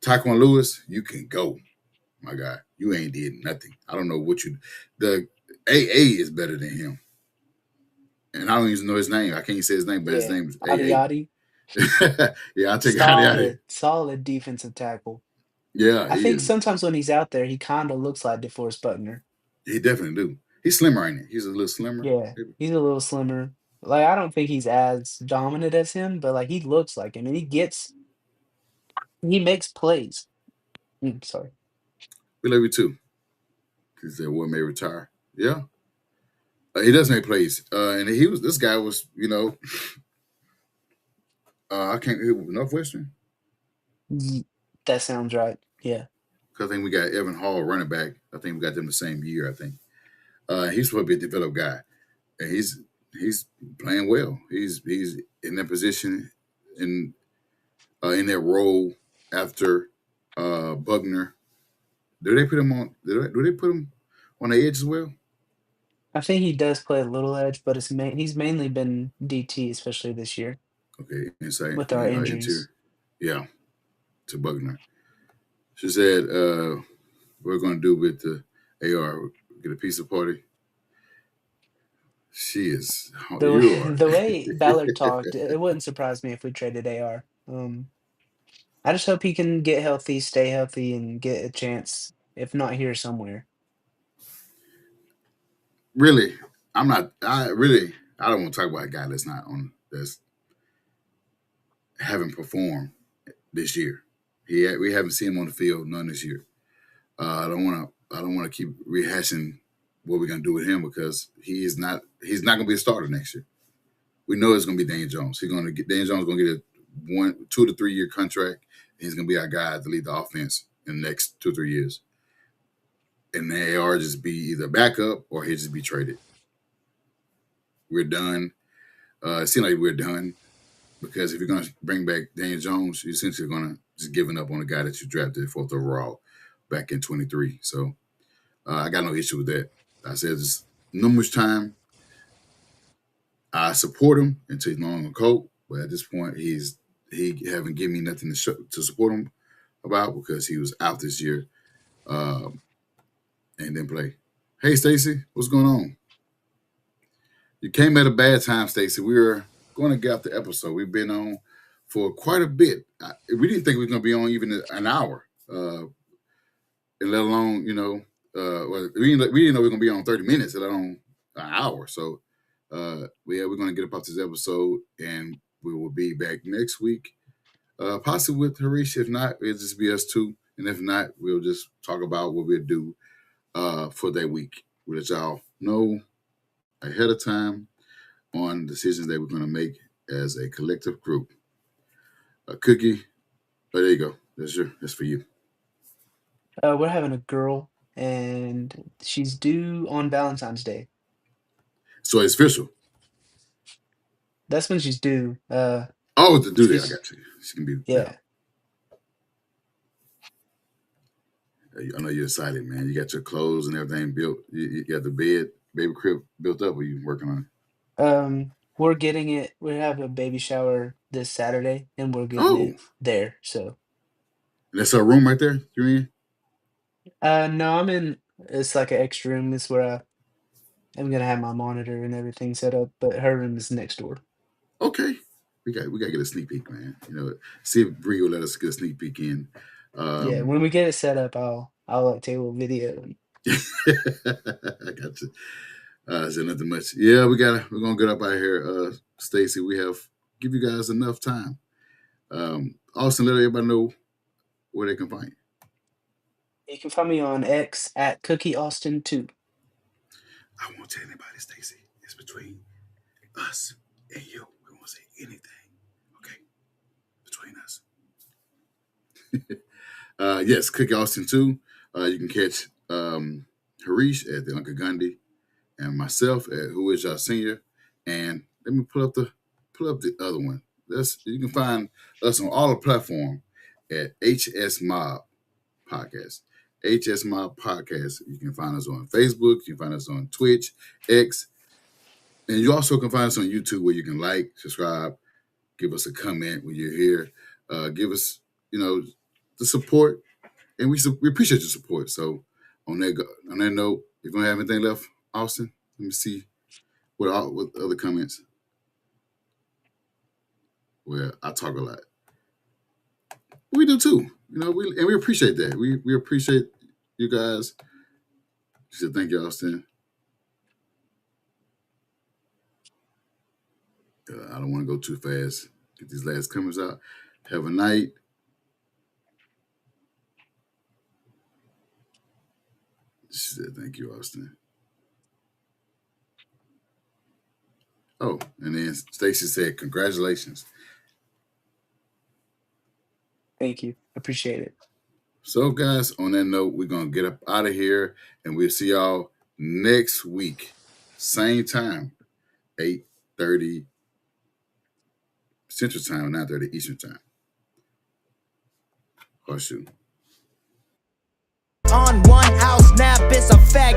Taquan Lewis, you can go, my guy. You ain't did nothing. I don't know what you. The AA is better than him, and I don't even know his name. I can't say his name, but his Yeah, name is Adi AA. Adi, Yeah, I'll take it out of here. solid defensive tackle. Yeah, I he think is. sometimes when he's out there, he kind of looks like DeForest Buckner. He definitely do. He's slimmer, ain't he? He's a little slimmer. Yeah, Maybe. he's a little slimmer. Like I don't think he's as dominant as him, but like he looks like him, and he makes plays. Sorry. We love you too. He said, "What may retire?" Yeah, he does make plays, and this guy was, I can't Northwestern Ye That sounds right. Yeah. because I think we got Evan Hall running back. I think we got them the same year. I think he's supposed to be a developed guy, and he's playing well. He's in that position in that role after Buckner. Do they put him on? Do they put him on the edge as well? I think he does play a little edge, but he's mainly been DT, especially this year Okay, inside with our interior. injuries. Yeah, to Buckner. She said, "We're going to do with the AR. Get a pizza party." She is. You are. The way Ballard talked, it wouldn't surprise me if we traded AR. I just hope he can get healthy, stay healthy, and get a chance, if not here, somewhere. Really, I'm not. I really. I don't want to talk about a guy that's haven't performed this year. We haven't seen him on the field none this year. I don't want to keep rehashing what we're gonna do with him because he's not gonna be a starter next year. We know it's gonna be Daniel Jones. Daniel Jones gonna get a 2 to 3 year contract. And he's gonna be our guy to lead the offense in the next 2 or 3 years. And the AR just be either backup or he'll just be traded. We're done. It seems like we're done because if you're gonna bring back Daniel Jones, you're essentially gonna just giving up on a guy that you drafted 4th overall back in 23. So I got no issue with that. I said just numerous time. I support him until he's no longer coach, but at this point, he haven't given me nothing to support him about because he was out this year and didn't play. Hey, Stacy, what's going on? You came at a bad time, Stacy. We were going to get off the episode. We've been on for quite a bit. We didn't think we were going to be on even an hour, and let alone, well, we didn't know we were going to be on 30 minutes, let alone an hour. So, we're going to get up off this episode, and we will be back next week, possibly with Harish. If not, it'll just be us two. And if not, we'll just talk about what we'll do for that week. We'll let y'all know ahead of time on decisions that we're going to make as a collective group. Cookie, there you go. That's for you. We're having a girl, and she's due on Valentine's Day. So it's official. That's when she's due. Oh, to do that, I got you. She can be. Yeah. I know you're excited, man. You got your clothes and everything built. You got the baby crib built up. Or you working on it? We're getting it. We have a baby shower this Saturday, and we're getting it there. So that's our room right there. You in? No, I'm in. It's like an extra room. It's where I'm gonna have my monitor and everything set up, but her room is next door. Okay, we got to get a sneak peek, man. See if Bree will let us get a sneak peek in. Yeah, when we get it set up, I'll take a little video. I got you. So nothing much. Yeah, we're gonna get up out of here, Stacy. We have give you guys enough time. Austin, let everybody know where they can find you. You can find me on X at CookieAustin2. I won't tell anybody, Stacy. It's between us and you. We won't say anything. Okay? Between us. Yes, Cookie Austin2. You can catch Harish at the Uncle Gundy and myself at Who Is Y'all Senior. And let me pull up the other one. You can find us on all the platforms at HS Mob Podcast. HS Mob Podcast. You can find us on Facebook. You can find us on Twitch, X. And you also can find us on YouTube where you can like, subscribe, give us a comment when you're here. Give us, the support. And we appreciate your support. So on that note, if you don't have anything left, Austin, let me see what other comments. Well, I talk a lot. We do too. We appreciate that. We appreciate you guys. She said, thank you, Austin. I don't want to go too fast. Get these last comments out. Have a night. She said, thank you, Austin. Oh, and then Stacy said, congratulations. Thank you. Appreciate it. So, guys, on that note, we're going to get up out of here, and we'll see y'all next week. Same time, 8:30 Central Time, 9:30 Eastern Time. Horseshoe. On 1 ounce nap, it's a fact that